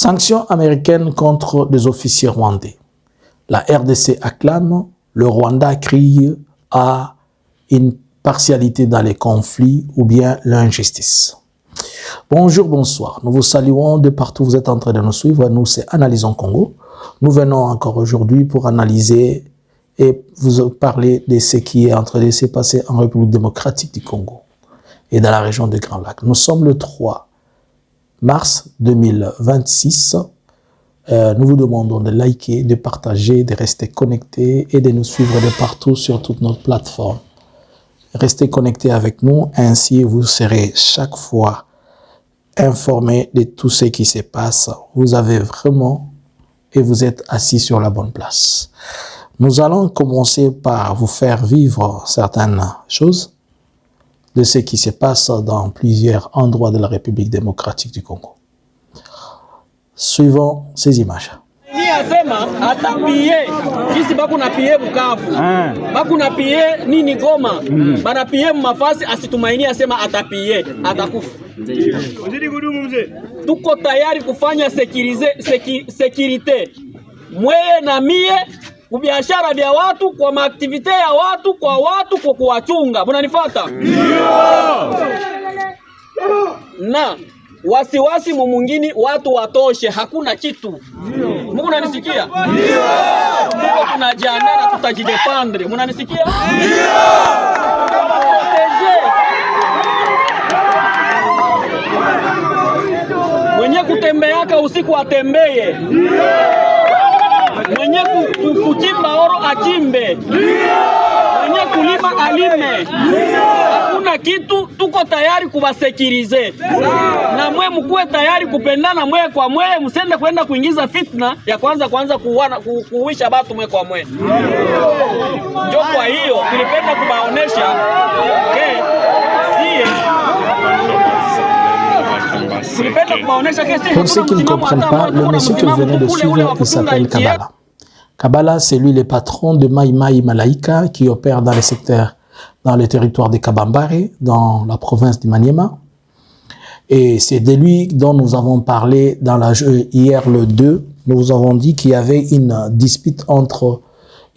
Sanctions américaines contre des officiers rwandais. La RDC acclame, le Rwanda crie à une partialité dans les conflits ou bien l'injustice. Bonjour, bonsoir. Nous vous saluons de partout où vous êtes en train de nous suivre. Nous, c'est Analysons Congo. Nous venons encore aujourd'hui pour analyser et vous parler de ce qui est en train de se passer en République démocratique du Congo et dans la région de Grand Lac. Nous sommes le 3 mars 2026. Nous vous demandons de liker, de partager, de rester connectés et de nous suivre de partout sur toutes nos plateformes. Restez connectés avec nous, ainsi vous serez chaque fois informés de tout ce qui se passe. Vous avez vraiment et vous êtes assis sur la bonne place. Nous allons commencer par vous faire vivre certaines choses de ce qui se passe dans plusieurs endroits de la République démocratique du Congo. Suivons ces images. Asema atapie kisi baku na pie Bukavu baku na pie nini Goma bana pie mafasi asitumaini asema atapie atakufa. Tuko tayari kufanya sekirite mweye na mie kubiashara vya watu kwa maaktivite ya watu kwa kuwachunga. Mnanifuata? Na wasiwasi mumungini watu watoshe, hakuna kitu. Mungu unanisikia? Ndio. Tuko tunajiandaa na tutajidefendre. Mnanisikia? Ndio. Mwenye kutembeaka usiku atembeye. Ndio. Mwenye kuchimba oro achimbe. Ndio. Mwenye kulima alime. Hakuna kitu, tuko tayari kuwasekirize. Na mwe mkuwe tayari kupendana mwe kwa mwe, msende kwenda kuingiza fitna ya kwanza kuuisha batu mwe kwa mwe. Ndio kwa hiyo tulipenda kubaonesha Pour ceux qui ne comprennent pas, le monsieur que vous venez de suivre, il s'appelle Kabala. Kabala, c'est lui le patron de Mai Mai Malaika qui opère dans le secteur, dans le territoire de Kabambare, dans la province du Maniema. Et c'est de lui dont nous avons parlé hier le 2. Nous vous avons dit qu'il y avait une dispute entre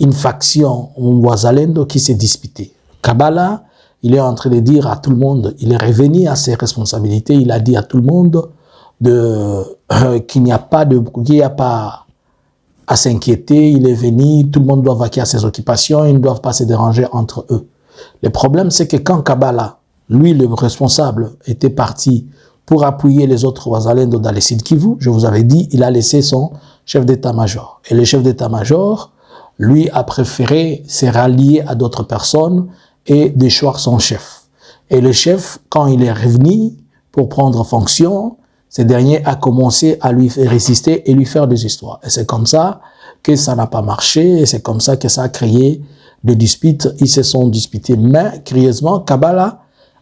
une faction Wazalendo qui s'est disputée. Kabala, il est en train de dire à tout le monde, il est revenu à ses responsabilités, il a dit à tout le monde qu'il n'y a pas à s'inquiéter, il est venu, tout le monde doit vaquer à ses occupations, ils ne doivent pas se déranger entre eux. Le problème, c'est que quand Kabala, lui, le responsable, était parti pour appuyer les autres Wazalendo dans les Sud Kivu, je vous avais dit, il a laissé son chef d'état-major. Et le chef d'état-major, lui, a préféré se rallier à d'autres personnes et déchoir son chef. Et le chef, quand il est revenu pour prendre fonction, ce dernier a commencé à lui faire résister et lui faire des histoires. Et c'est comme ça que ça n'a pas marché, et c'est comme ça que ça a créé des disputes. Ils se sont disputés. Mais, curieusement, Kabala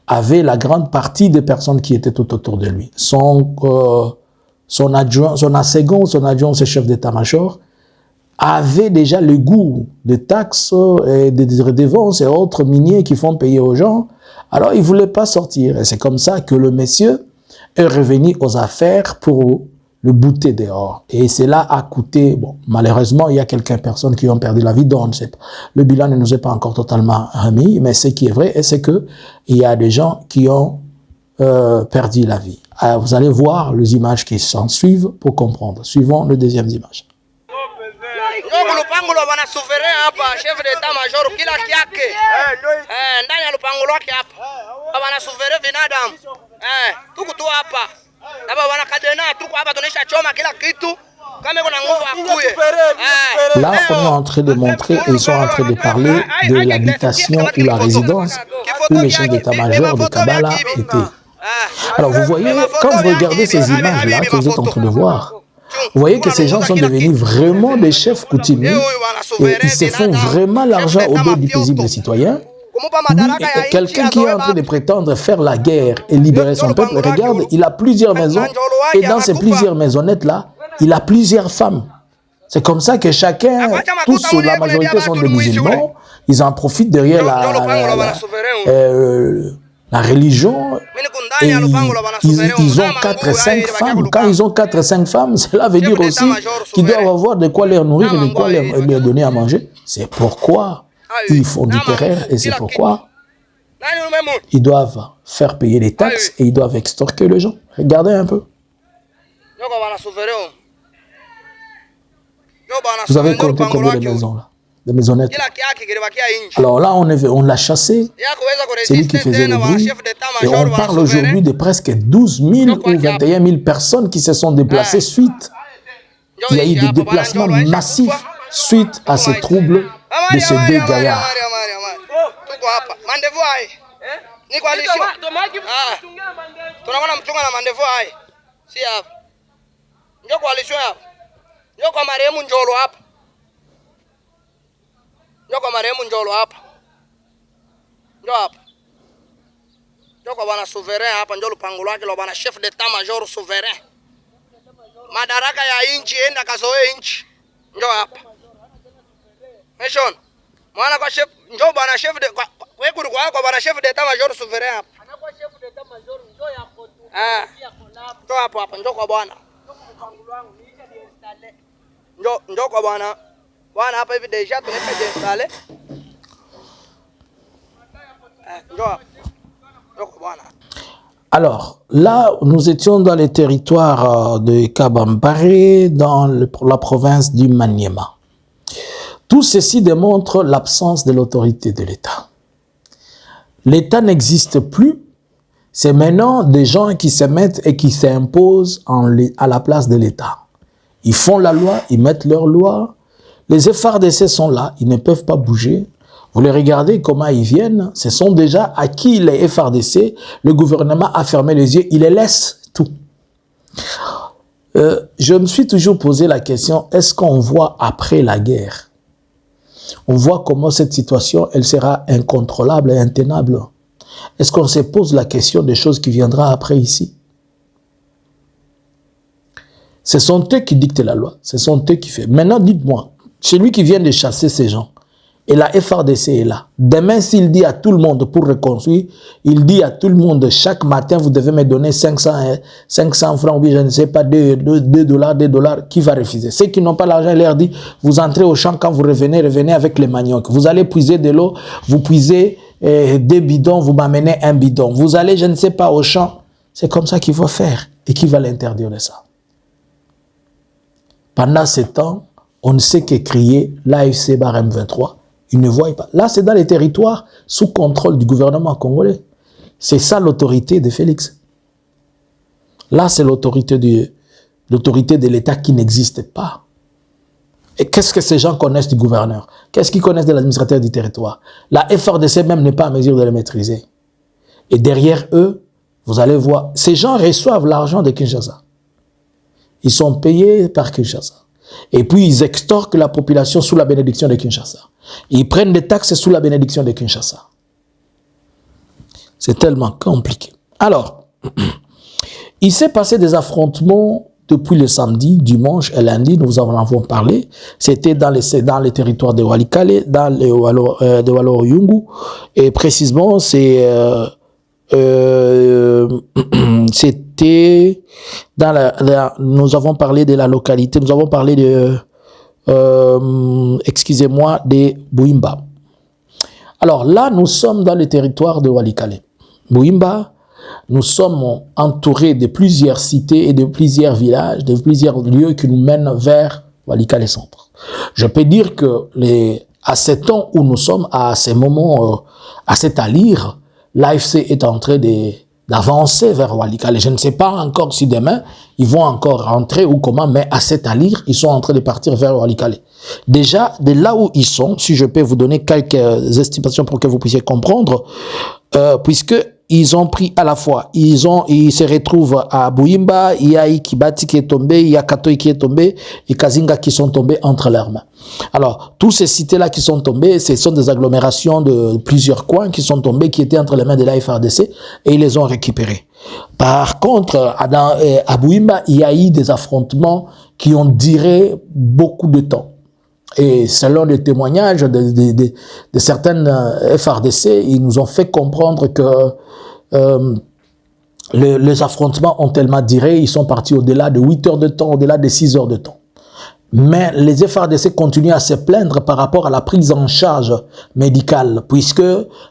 avait la grande partie des personnes qui étaient tout autour de lui. Son adjoint, ce chef d'état-major, avait déjà le goût des taxes et des redevances et autres miniers qui font payer aux gens. Alors, il ne voulait pas sortir. Et c'est comme ça que le monsieur est revenu aux affaires pour le bouter dehors. Et cela a coûté, bon, malheureusement, il y a quelques personnes qui ont perdu la vie, donc le bilan ne nous est pas encore totalement remis, mais ce qui est vrai, c'est que il y a des gens qui ont perdu la vie. Alors, vous allez voir les images qui s'en suivent pour comprendre. Suivons le deuxième image. Lupango wana souverain hapa, chef d'état-major kila kiake. Ndani ya lupango lwake hapa. Wana souverain binadamu. Tuko tu hapa. Hapa wana kadena tuko hapa tunaisha choma kila kitu. Kama kuna nguvu akuye. Là, on est en train de montrer, ils sont en train de parler de l'habitation ou la résidence où le chef d'état-major de Kabala était. Alors vous voyez, quand vous regardez ces images-là que vous êtes en train de voir, vous voyez que ces gens sont devenus vraiment des chefs coutumiers et ils se font vraiment l'argent au dos du paisible citoyen. Quelqu'un qui est en train de prétendre faire la guerre et libérer son peuple, regarde, il a plusieurs maisons et dans ces plusieurs maisonnettes-là, il a plusieurs femmes. C'est comme ça que chacun, tous, la majorité sont des musulmans, ils en profitent derrière La religion, et ils ont 4 et 5 femmes. Quand ils ont 4 et 5 femmes, cela veut dire aussi qu'ils doivent avoir de quoi les nourrir et de quoi leur donner à manger. C'est pourquoi ils font du terrain et c'est pourquoi ils doivent faire payer les taxes et ils doivent extorquer les gens. Regardez un peu. Vous avez compté combien de maisons là? Des maisonnettes. Alors là, on l'a chassé. C'est lui qui faisait le bruit. Et on parle aujourd'hui de presque 12 000 ou 21 000 personnes qui se sont déplacées suite. Il y a eu des déplacements massifs suite à ces troubles de ces deux gaillards. Njoko marehemu Njolo hapa. Njoo hapa. Njoko bwana souverain hapa njoo lupango lwake lo bwana chef d'état major souverain. Madaraka ya inchi enda kazoe inchi. Njoo hapa. Meshon. Mwana kwa chef njoo bwana chef de wewe kuru kwa bwana chef d'état major souverain hapa. Anakuwa chef d'état major njoo yako tu. Njoo hapa hapa njoo kwa bwana. Njoo kwa bwana. Alors, là, nous étions dans les territoires de Kabambaré, dans la province du Maniema. Tout ceci démontre l'absence de l'autorité de l'État. L'État n'existe plus. C'est maintenant des gens qui se mettent et qui s'imposent à la place de l'État. Ils font la loi, ils mettent leur loi. Les FARDC sont là, ils ne peuvent pas bouger. Vous les regardez comment ils viennent. Ce sont déjà acquis les FARDC. Le gouvernement a fermé les yeux, il les laisse tout. Je me suis toujours posé la question, est-ce qu'on voit après la guerre? On voit comment cette situation, elle sera incontrôlable et intenable. Est-ce qu'on se pose la question des choses qui viendront après ici? Ce sont eux qui dictent la loi, ce sont eux qui font. Maintenant, dites-moi, celui qui vient de chasser ces gens, et la FARDC est là. Demain, s'il dit à tout le monde pour reconstruire, il dit à tout le monde, chaque matin, vous devez me donner 500 francs, ou bien je ne sais pas, 2 $, qui va refuser? Ceux qui n'ont pas l'argent, il leur dit, vous entrez au champ, quand vous revenez avec les maniocs. Vous allez puiser de l'eau, vous puisez 2 bidons, vous m'amenez 1 bidon. Vous allez, je ne sais pas, au champ. C'est comme ça qu'il faut faire. Et qui va l'interdire de ça? Pendant ce temps, on ne sait que crier l'AFC bar M23. Ils ne voient pas. Là, c'est dans les territoires sous contrôle du gouvernement congolais. C'est ça l'autorité de Félix. Là, c'est l'autorité de l'État qui n'existe pas. Et qu'est-ce que ces gens connaissent du gouverneur? Qu'est-ce qu'ils connaissent de l'administrateur du territoire? La FARDC même n'est pas en mesure de le maîtriser. Et derrière eux, vous allez voir, ces gens reçoivent l'argent de Kinshasa. Ils sont payés par Kinshasa. Et puis, ils extorquent la population sous la bénédiction de Kinshasa. Ils prennent des taxes sous la bénédiction de Kinshasa. C'est tellement compliqué. Alors, il s'est passé des affrontements depuis le samedi, dimanche et lundi, nous en avons parlé. C'était dans les territoires de Walikale, dans de Wallo-Yungu. Et précisément, c'était nous avons parlé de la localité, nous avons parlé de excusez-moi, de Bouimba. Alors là, nous sommes dans le territoire de Walikale. Bouimba, nous sommes entourés de plusieurs cités et de plusieurs villages, de plusieurs lieux qui nous mènent vers Walikale Centre. Je peux dire que à ce temps où nous sommes, à ce moment, à cet allure, l'AFC est en train d'avancer vers Walikale. Je ne sais pas encore si demain, ils vont encore rentrer ou comment, mais à cet allure, ils sont en train de partir vers Walikale. Déjà, de là où ils sont, si je peux vous donner quelques estimations pour que vous puissiez comprendre, puisque ils ont pris à la fois, ils se retrouvent à Bouimba, il y a Ikibati qui est tombé, il y a Katoi qui est tombé, et Kazinga qui sont tombés entre leurs mains. Alors, tous ces cités-là qui sont tombées, ce sont des agglomérations de plusieurs coins qui sont tombés, qui étaient entre les mains de la FARDC, et ils les ont récupérés. Par contre, à Bouimba, il y a eu des affrontements qui ont duré beaucoup de temps. Et selon les témoignages de certaines FARDC, ils nous ont fait comprendre que les affrontements ont tellement duré, ils sont partis au-delà de 8 heures de temps, au-delà de 6 heures de temps. Mais les FARDC continuent à se plaindre par rapport à la prise en charge médicale, puisque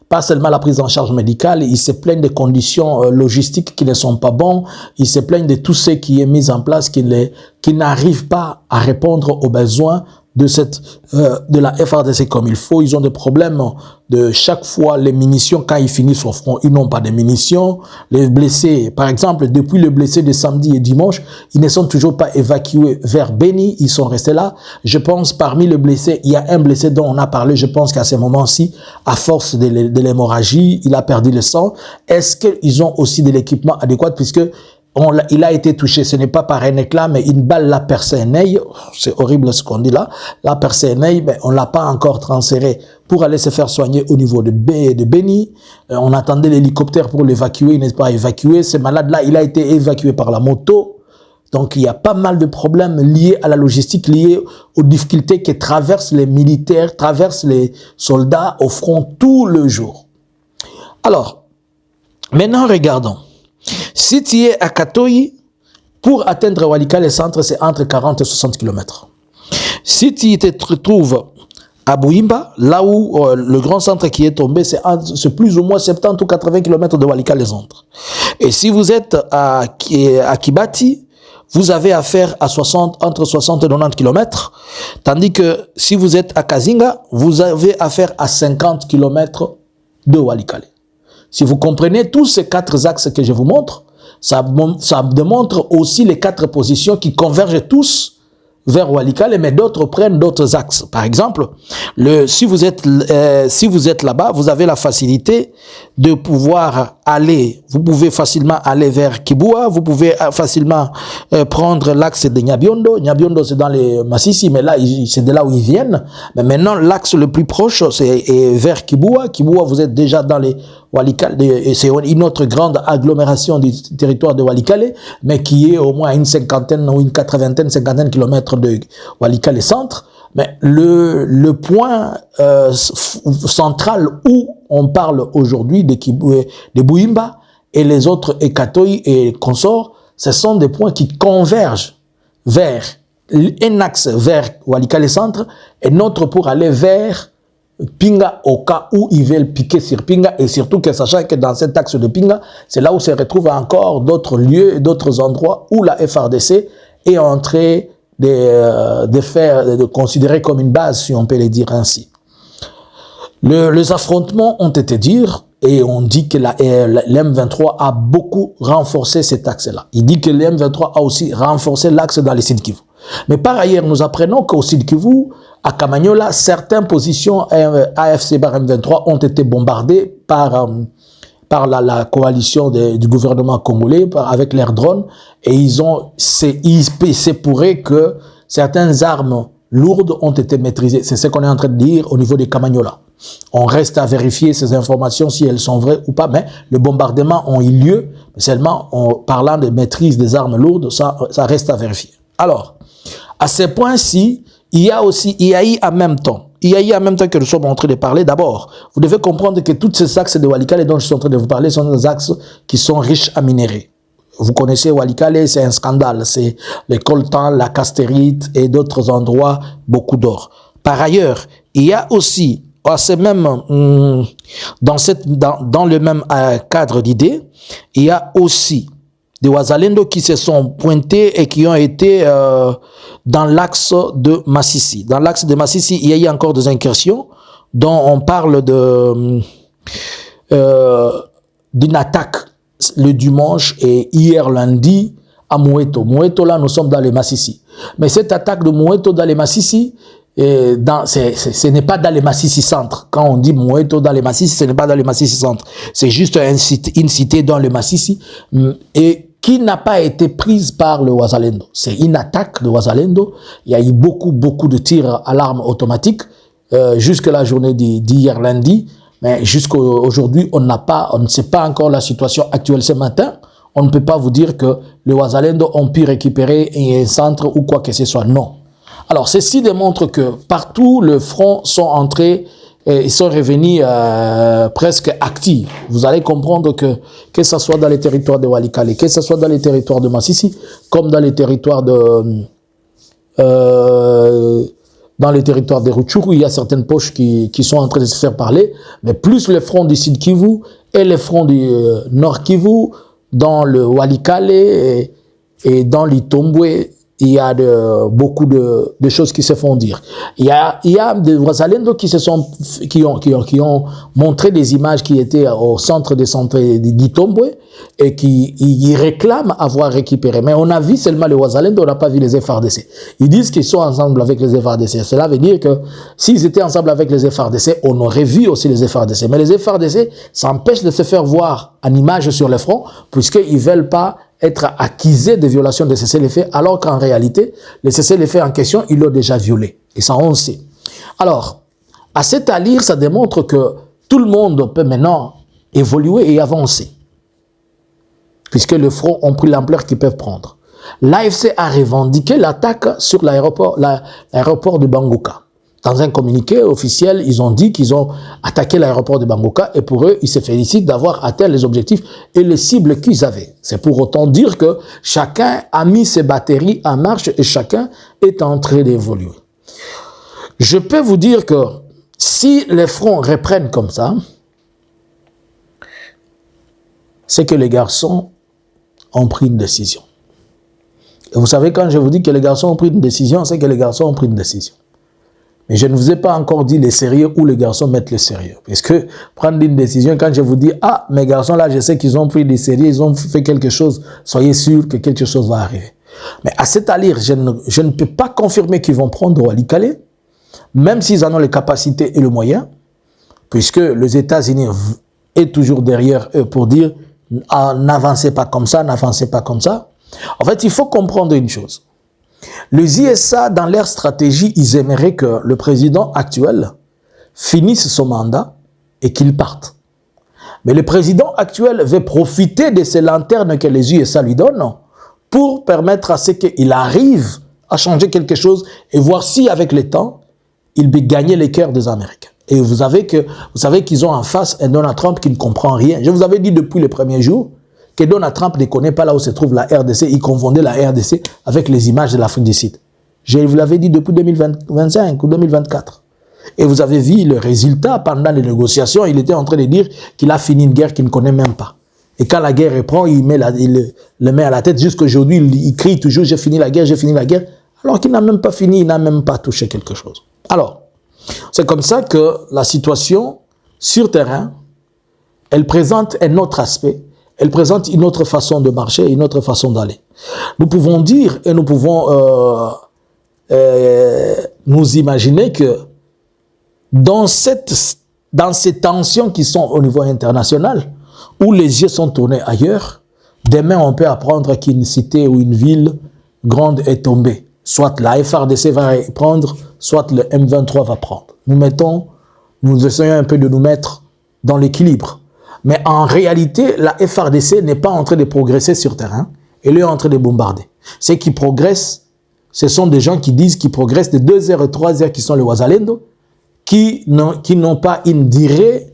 pas seulement la prise en charge médicale, ils se plaignent des conditions logistiques qui ne sont pas bonnes, ils se plaignent de tout ce qui est mis en place, qui n'arrive pas à répondre aux besoins de la FARDC comme il faut. Ils ont des problèmes de chaque fois les munitions, quand ils finissent au front, ils n'ont pas de munitions. Les blessés, par exemple, depuis le blessé de samedi et dimanche, ils ne sont toujours pas évacués vers Beni, ils sont restés là. Je pense, parmi les blessés, il y a un blessé dont on a parlé, je pense qu'à ce moment-ci, à force de l'hémorragie, il a perdu le sang. Est-ce qu'ils ont aussi de l'équipement adéquat, puisque il a été touché, ce n'est pas par un éclat, mais une balle l'a percé un œil. C'est horrible ce qu'on dit là. L'a percé un œil, mais on l'a pas encore transféré pour aller se faire soigner au niveau de Beni. On attendait l'hélicoptère pour l'évacuer, il n'est pas évacué. Ce malade-là, il a été évacué par la moto. Donc, il y a pas mal de problèmes liés à la logistique, liés aux difficultés que traversent les militaires, traversent les soldats au front tout le jour. Alors, maintenant, regardons. Si tu es à Katoyi, pour atteindre Walikale centre, c'est entre 40 et 60 km. Si tu te trouves à Bouimba, là où le grand centre qui est tombé, c'est plus ou moins 70 ou 80 km de Walikale centre. Et si vous êtes à Kibati, vous avez affaire à entre 60 et 90 km, tandis que si vous êtes à Kazinga, vous avez affaire à 50 km de Walikale. Si vous comprenez tous ces 4 axes que je vous montre, ça démontre aussi les 4 positions qui convergent tous vers Walikale, mais d'autres prennent d'autres axes. Par exemple, si vous êtes là-bas, vous avez la facilité de pouvoir aller, vous pouvez facilement aller vers Kibua, vous pouvez facilement prendre l'axe de Nyabiondo. Nyabiondo, c'est dans les Massissi, mais là, c'est de là où ils viennent. Mais maintenant, l'axe le plus proche, c'est vers Kibua. Kibua, vous êtes déjà dans les Walikale, et c'est une autre grande agglomération du territoire de Walikale, mais qui est au moins à une cinquantaine ou une cinquantaine kilomètres de Walikale centre. Mais le point central où on parle aujourd'hui de Bouimba et les autres Ekatoyi et consorts, ce sont des points qui convergent vers un axe vers Walikale centre et notre pour aller vers Pinga au cas où ils veulent piquer sur Pinga, et surtout que sachant que dans cet axe de Pinga, c'est là où se retrouvent encore d'autres lieux et d'autres endroits où la FARDC est en train de considérer comme une base, si on peut le dire ainsi. Les affrontements ont été durs et on dit que l'M23 a beaucoup renforcé cet axe-là. Il dit que l'M23 a aussi renforcé l'axe dans les Sud Kivu. Mais par ailleurs, nous apprenons qu'au Sud Kivu, à Kamanyola, certaines positions AFC-M23 ont été bombardées par la coalition du gouvernement congolais avec leurs drones, et c'est pourrait que certaines armes lourdes ont été maîtrisées. C'est ce qu'on est en train de dire au niveau des Kamanyola. On reste à vérifier ces informations si elles sont vraies ou pas, mais le bombardement a eu lieu, seulement en parlant de maîtrise des armes lourdes, ça reste à vérifier. Alors, à ce point-ci, il y a eu en même temps que nous sommes en train de parler. D'abord, vous devez comprendre que tous ces axes de Walikale dont je suis en train de vous parler sont des axes qui sont riches à minerais. Vous connaissez Walikale, c'est un scandale. C'est le coltan, la castérite et d'autres endroits, beaucoup d'or. Par ailleurs, il y a aussi, dans le même cadre d'idées, il y a aussi des Wazalendo qui se sont pointés et qui ont été dans l'axe de Massissi. Dans l'axe de Massissi, il y a eu encore des incursions dont on parle d'une attaque le dimanche et hier lundi à Moueto. Moueto, là, nous sommes dans les Massissi. Mais cette attaque de Moueto dans les Massissi, ce n'est pas dans les Massissi centre. Quand on dit Moueto dans les Massissi, ce n'est pas dans les Massissi centre. C'est juste une cité dans les Massissi et qui n'a pas été prise par le Wazalendo. C'est une attaque de Wazalendo. Il y a eu beaucoup de tirs à l'arme automatique jusque la journée d'hier lundi. Mais jusqu'aujourd'hui, on ne sait pas encore la situation actuelle ce matin. On ne peut pas vous dire que les Wazalendo ont pu récupérer un centre ou quoi que ce soit. Non. Alors, ceci démontre que partout, le front sont entrés ils sont revenus presque actifs. Vous allez comprendre que ce soit dans les territoires de Walikale, que ce soit dans les territoires de Massissi, comme dans les territoires de Rutshuru, où il y a certaines poches qui sont en train de se faire parler, mais plus le front du Sud Kivu et le front du Nord Kivu, dans le Walikale et dans l'Itombwe, il y a beaucoup de choses qui se font dire. Il y a des Wazalendo qui ont montré des images qui étaient au centre des centres d'Itombwe et qui réclament avoir récupéré. Mais on a vu seulement les Wazalendo, on n'a pas vu les FARDC. Ils disent qu'ils sont ensemble avec les FARDC. Cela veut dire que s'ils étaient ensemble avec les FARDC, on aurait vu aussi les FARDC. Mais les FARDC s'empêchent de se faire voir en image sur le front, puisqu'ils veulent pas être accusés de violation de cessez-le-feu, alors qu'en réalité, le cessez-le-feu en question, ils l'ont déjà violé. Et ça, on le sait. Alors, à cet allure, ça démontre que tout le monde peut maintenant évoluer et avancer, puisque les fronts ont pris l'ampleur qu'ils peuvent prendre. L'AFC a revendiqué l'attaque sur l'aéroport de Bangoka. Dans un communiqué officiel, ils ont dit qu'ils ont attaqué l'aéroport de Bangoka et pour eux, ils se félicitent d'avoir atteint les objectifs et les cibles qu'ils avaient. C'est pour autant dire que chacun a mis ses batteries en marche et chacun est en train d'évoluer. Je peux vous dire que si les fronts reprennent comme ça, c'est que les garçons ont pris une décision. Et vous savez, quand je vous dis que les garçons ont pris une décision, c'est que les garçons ont pris une décision. Mais je ne vous ai pas encore dit les sérieux où les garçons mettent le sérieux. Parce que prendre une décision, quand je vous dis, ah, mes garçons là, je sais qu'ils ont pris des sérieux, ils ont fait quelque chose, soyez sûrs que quelque chose va arriver. Mais à cette allure, je ne peux pas confirmer qu'ils vont prendre Walikale, même s'ils en ont les capacités et le moyen, puisque les États-Unis est toujours derrière eux pour dire, ah, n'avancez pas comme ça, n'avancez pas comme ça. En fait, il faut comprendre une chose. Les USA, dans leur stratégie, ils aimeraient que le président actuel finisse son mandat et qu'il parte. Mais le président actuel veut profiter de ces lanternes que les USA lui donnent pour permettre à ce qu'il arrive à changer quelque chose et voir si, avec le temps, il peut gagner les cœurs des Américains. Et vous savez qu'ils ont en face un Donald Trump qui ne comprend rien. Je vous avais dit depuis les premiers jours que Donald Trump ne connaît pas là où se trouve la RDC. Il confondait la RDC avec les images de l'Afrique du Sud. Je vous l'avais dit depuis 2025 ou 2024. Et vous avez vu le résultat pendant les négociations. Il était en train de dire qu'il a fini une guerre qu'il ne connaît même pas. Et quand la guerre reprend, il le met à la tête. Jusqu'aujourd'hui, il crie toujours « j'ai fini la guerre, alors qu'il n'a même pas fini, il n'a même pas touché quelque chose. Alors, c'est comme ça que la situation sur terrain, elle présente un autre aspect. Elle présente une autre façon de marcher, une autre façon d'aller. Nous pouvons dire et nous pouvons nous imaginer que dans ces tensions qui sont au niveau international, où les yeux sont tournés ailleurs, demain on peut apprendre qu'une cité ou une ville grande est tombée. Soit la FARDC va prendre, soit le M23 va prendre. Nous essayons un peu de nous mettre dans l'équilibre. Mais en réalité, la FARDC n'est pas en train de progresser sur terrain, elle est en train de bombarder. Ceux qui progressent, ce sont des gens qui disent qu'ils progressent de 2 heures et 3 heures qui sont les Wazalendo, qui n'ont pas une durée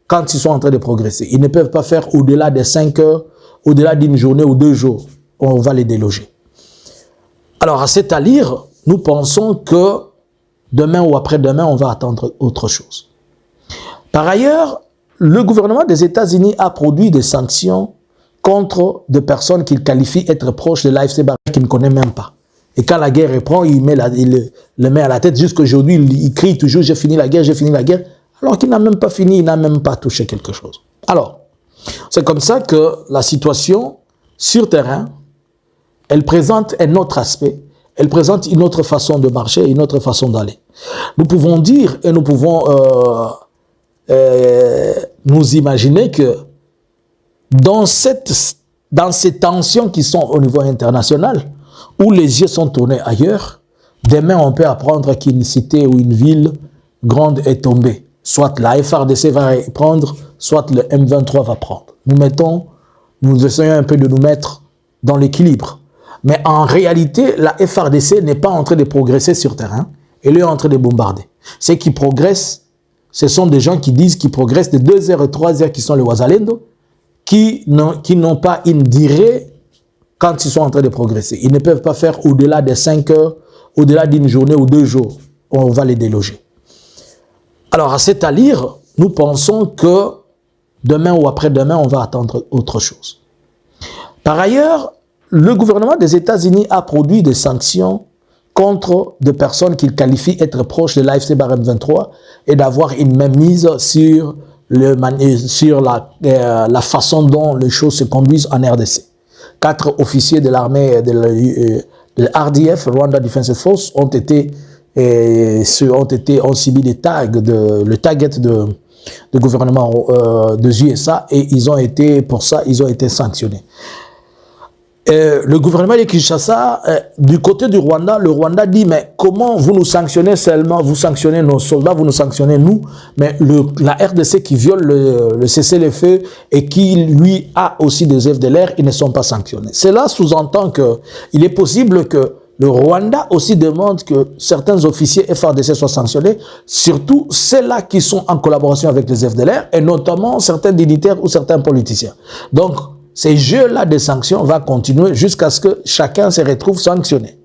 quand ils sont en train de progresser. Ils ne peuvent pas faire au-delà de 5 heures, au-delà d'une journée ou 2 jours. On va les déloger. Alors, à cette allure, nous pensons que demain ou après-demain, on va attendre autre chose. Par ailleurs, le gouvernement des États-Unis a produit des sanctions contre des personnes qu'il qualifie être proches de l'AFC Barkhane qu'il ne connaît même pas. Et quand la guerre reprend, il le met à la tête. Jusqu'aujourd'hui, il crie toujours « j'ai fini la guerre », alors qu'il n'a même pas fini, il n'a même pas touché quelque chose. Alors, c'est comme ça que la situation sur terrain, elle présente un autre aspect, elle présente une autre façon de marcher, une autre façon d'aller. Nous pouvons dire et nous pouvons nous imaginer que dans ces tensions qui sont au niveau international, où les yeux sont tournés ailleurs, demain on peut apprendre qu'une cité ou une ville grande est tombée. Soit la FARDC va prendre, soit le M23 va prendre. Nous essayons un peu de nous mettre dans l'équilibre. Mais en réalité, la FARDC n'est pas en train de progresser sur terrain, elle est en train de bombarder. Ceux qui progressent, ce sont des gens qui disent qu'ils progressent de 2 heures et 3 heures qui sont les Wazalendo, qui n'ont pas une durée quand ils sont en train de progresser. Ils ne peuvent pas faire au-delà de 5 heures, au-delà d'une journée ou 2 jours. On va les déloger. Alors, à cet allure, nous pensons que demain ou après-demain, on va attendre autre chose. Par ailleurs, le gouvernement des États-Unis a produit des sanctions contre des personnes qu'il qualifie être proches de l'AFC Barème 23 et d'avoir une mainmise sur, la façon dont les choses se conduisent en RDC. 4 officiers de l'armée de RDF, Rwanda Defense Force, ont subi des tags, le target de gouvernement des USA, et pour ça, ils ont été sanctionnés. Le gouvernement de Kinshasa, du côté du Rwanda, le Rwanda dit, mais comment vous nous sanctionnez seulement, vous sanctionnez nos soldats, vous nous sanctionnez nous, mais la RDC qui viole le cessez-le-feu et qui, lui, a aussi des FDLR, ils ne sont pas sanctionnés. Cela sous-entend qu'il est possible que le Rwanda aussi demande que certains officiers FARDC soient sanctionnés, surtout ceux-là qui sont en collaboration avec les FDLR, et notamment certains dignitaires ou certains politiciens. Donc, ces jeux-là de sanctions vont continuer jusqu'à ce que chacun se retrouve sanctionné.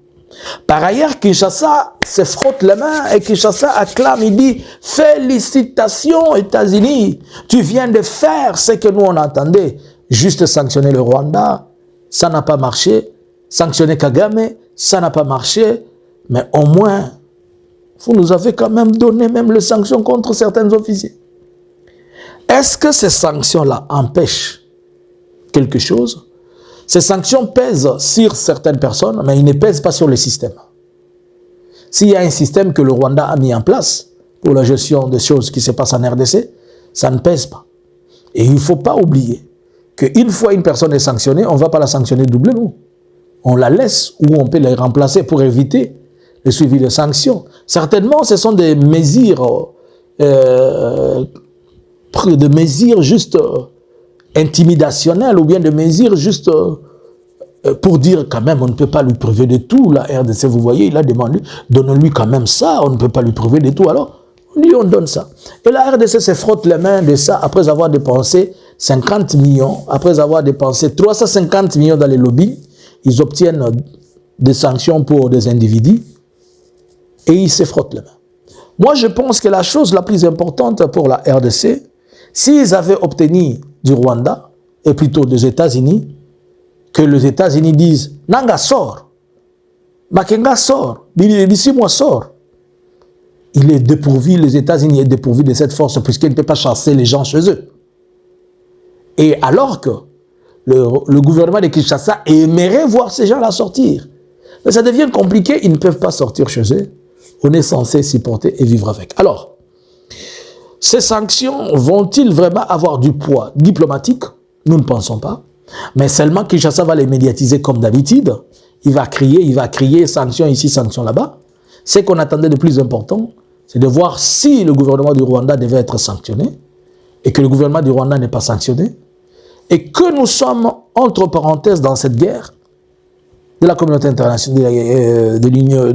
Par ailleurs, Kinshasa se frotte les mains et Kinshasa acclame, il dit « Félicitations États-Unis, tu viens de faire ce que nous on attendait. Juste sanctionner le Rwanda, ça n'a pas marché. Sanctionner Kagame, ça n'a pas marché. Mais au moins, vous nous avez quand même donné même les sanctions contre certains officiers. » Est-ce que ces sanctions-là empêchent quelque chose? Ces sanctions pèsent sur certaines personnes, mais ils ne pèsent pas sur le système. S'il y a un système que le Rwanda a mis en place pour la gestion des choses qui se passent en RDC, ça ne pèse pas. Et il ne faut pas oublier qu'une fois une personne est sanctionnée, on ne va pas la sanctionner doublement. On la laisse ou on peut la remplacer pour éviter le suivi de sanctions. Certainement, ce sont des mesures, juste intimidationnelles ou bien des mesures juste pour dire quand même on ne peut pas lui priver de tout. La RDC, vous voyez, il a demandé, donnez-lui quand même ça, on ne peut pas lui priver de tout. Alors, lui, on donne ça. Et la RDC se frotte les mains de ça après avoir dépensé 50 millions, après avoir dépensé 350 millions dans les lobbies, ils obtiennent des sanctions pour des individus et ils se frottent les mains. Moi, je pense que la chose la plus importante pour la RDC, s'ils avaient obtenu du Rwanda, et plutôt des États-Unis, que les États-Unis disent « Nanga sort, Makenga sort, Bissimo sort ». Il est dépourvu, les États-Unis est dépourvu de cette force puisqu'il ne peut pas chasser les gens chez eux. Et alors que le gouvernement de Kinshasa aimerait voir ces gens-là sortir. Mais ça devient compliqué, ils ne peuvent pas sortir chez eux. On est censé s'y porter et vivre avec. Alors, ces sanctions vont-ils vraiment avoir du poids diplomatique? Nous ne pensons pas. Mais seulement Kinshasa va les médiatiser comme d'habitude. Il va crier sanctions ici, sanctions là-bas. Ce qu'on attendait de plus important, c'est de voir si le gouvernement du Rwanda devait être sanctionné et que le gouvernement du Rwanda n'est pas sanctionné et que nous sommes, entre parenthèses, dans cette guerre de la communauté internationale, de l'Union,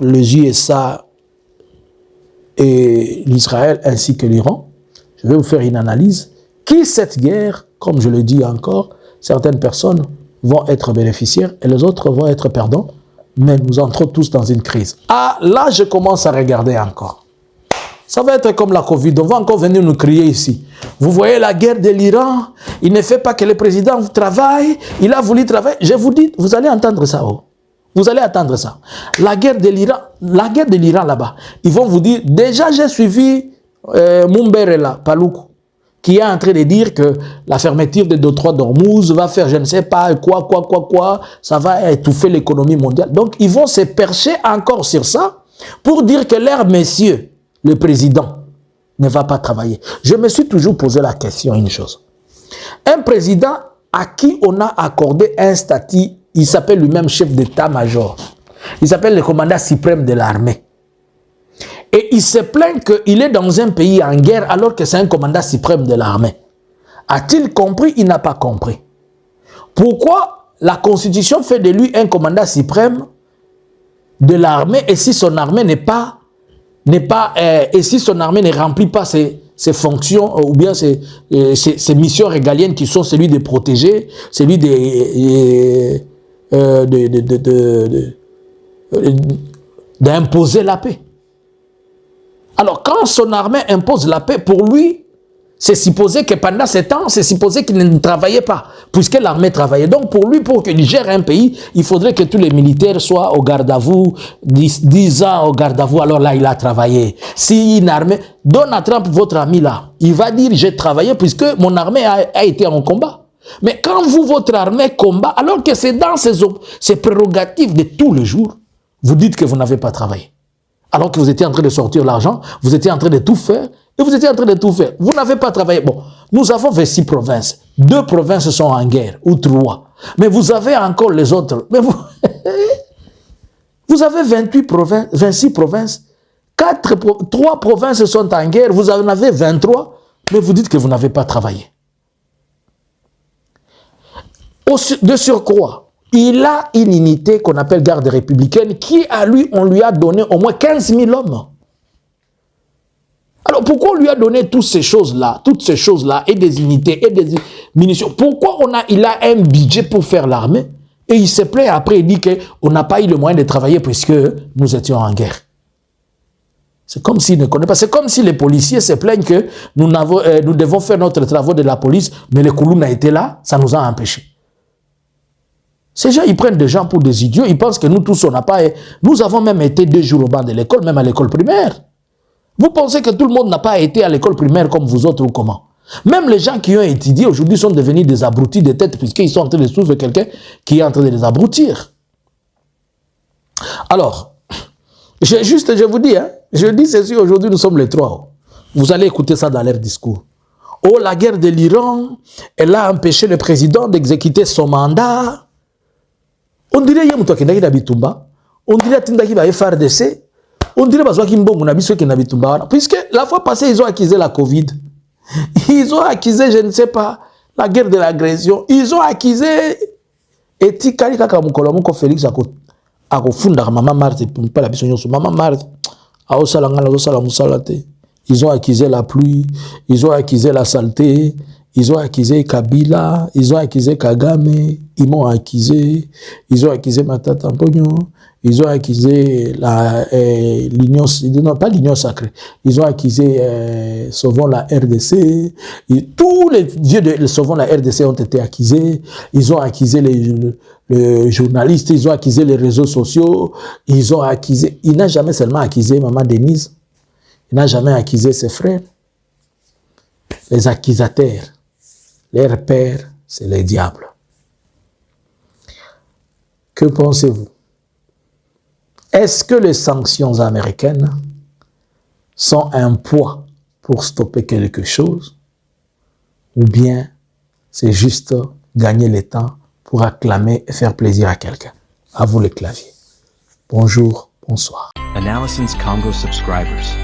les USA et l'Israël ainsi que l'Iran. Je vais vous faire une analyse. Qui cette guerre, comme je le dis encore, certaines personnes vont être bénéficiaires et les autres vont être perdants, mais nous entrons tous dans une crise. Ah, là, je commence à regarder encore. Ça va être comme la Covid, on va encore venir nous crier ici. Vous voyez la guerre de l'Iran, il ne fait pas que le président travaille, il a voulu travailler. Je vous dis, vous allez entendre ça. Oh. Vous allez attendre ça. La guerre de l'Iran là-bas, ils vont vous dire, déjà j'ai suivi Mumberela, Paloukou, qui est en train de dire que la fermeture de Détroit d'Ormuz va faire je ne sais pas quoi, ça va étouffer l'économie mondiale. Donc ils vont se percher encore sur ça pour dire que leur messieurs, le président, ne va pas travailler. Je me suis toujours posé la question, une chose. Un président à qui on a accordé un statut, il s'appelle lui-même chef d'état-major. Il s'appelle le commandant suprême de l'armée. Et il se plaint qu'il est dans un pays en guerre alors que c'est un commandant suprême de l'armée. A-t-il compris? Il n'a pas compris. Pourquoi la Constitution fait de lui un commandant suprême de l'armée et si son armée n'est pas n'est pas, et si son armée ne remplit pas ses fonctions ou bien ses missions régaliennes qui sont celui de protéger, celui d'imposer la paix. Alors, quand son armée impose la paix, pour lui, c'est supposé que pendant ce temps, c'est supposé qu'il ne travaillait pas, puisque l'armée travaillait. Donc, pour lui, pour qu'il gère un pays, il faudrait que tous les militaires soient au garde à vous, 10 ans au garde à vous, alors là, il a travaillé. Si une armée, Donald Trump, votre ami là, il va dire, j'ai travaillé puisque mon armée a été en combat. Mais quand vous, votre armée combat, alors que c'est dans ses prérogatives de tous les jours, vous dites que vous n'avez pas travaillé. Alors que vous étiez en train de sortir l'argent, vous étiez en train de tout faire, et vous étiez en train de tout faire. Vous n'avez pas travaillé. Bon, nous avons 26 provinces. 2 provinces sont en guerre, ou 3. Mais vous avez encore les autres. Mais vous avez 26 provinces. 3 provinces sont en guerre. Vous en avez 23. Mais vous dites que vous n'avez pas travaillé. De surcroît, il a une unité qu'on appelle garde républicaine qui, à lui, on lui a donné au moins 15 000 hommes. Alors, pourquoi on lui a donné toutes ces choses-là, et des unités, et des munitions? Pourquoi il a un budget pour faire l'armée? Et il se plaît après, il dit qu'on n'a pas eu le moyen de travailler puisque nous étions en guerre. C'est comme s'il ne connaît pas. C'est comme si les policiers se plaignent que nous devons faire notre travail de la police, mais le Koulouna était là, ça nous a empêchés. Ces gens, ils prennent des gens pour des idiots, ils pensent que nous tous, on n'a pas... Nous avons même été 2 jours au banc de l'école, même à l'école primaire. Vous pensez que tout le monde n'a pas été à l'école primaire comme vous autres ou comment? Même les gens qui ont étudié aujourd'hui sont devenus des abrutis de tête puisqu'ils sont en train de suivre quelqu'un qui est en train de les abrutir. Alors, je vous dis, je dis ceci, aujourd'hui nous sommes les 3. Vous allez écouter ça dans leur discours. Oh, la guerre de l'Iran, elle a empêché le président d'exécuter son mandat. On dirait qu'il y a un Bitumba, on dirait qu'il y a un FARDC. On dirait que puisque la fois passée, ils ont accusé la Covid. Ils ont accusé, je ne sais pas, la guerre de l'agression. Ils ont accusé Etikali Kakamukolomuko Félix Akofunda Maman Marthe, pas la bisogno sur Maman Marthe. Ils ont accusé la pluie, ils ont accusé la saleté, ils ont accusé Kabila, ils ont accusé Kagame, ils m'ont accusé, ils ont accusé Matata Mpogno, ils ont accusé l'Union, non pas l'Union sacrée, ils ont accusé Sauvons la RDC, tous les dieux de Sauvons la RDC ont été accusés, ils ont accusé les journalistes, ils ont accusé les réseaux sociaux, ils ont accusé, il n'a jamais seulement accusé Maman Denise, il n'a jamais accusé ses frères, les accusateurs, leur père, c'est les diables. Que pensez-vous? Est-ce que les sanctions américaines sont un poids pour stopper quelque chose? Ou bien c'est juste gagner le temps pour acclamer et faire plaisir à quelqu'un? À vous les claviers. Bonjour, bonsoir. Analysins Congo subscribers.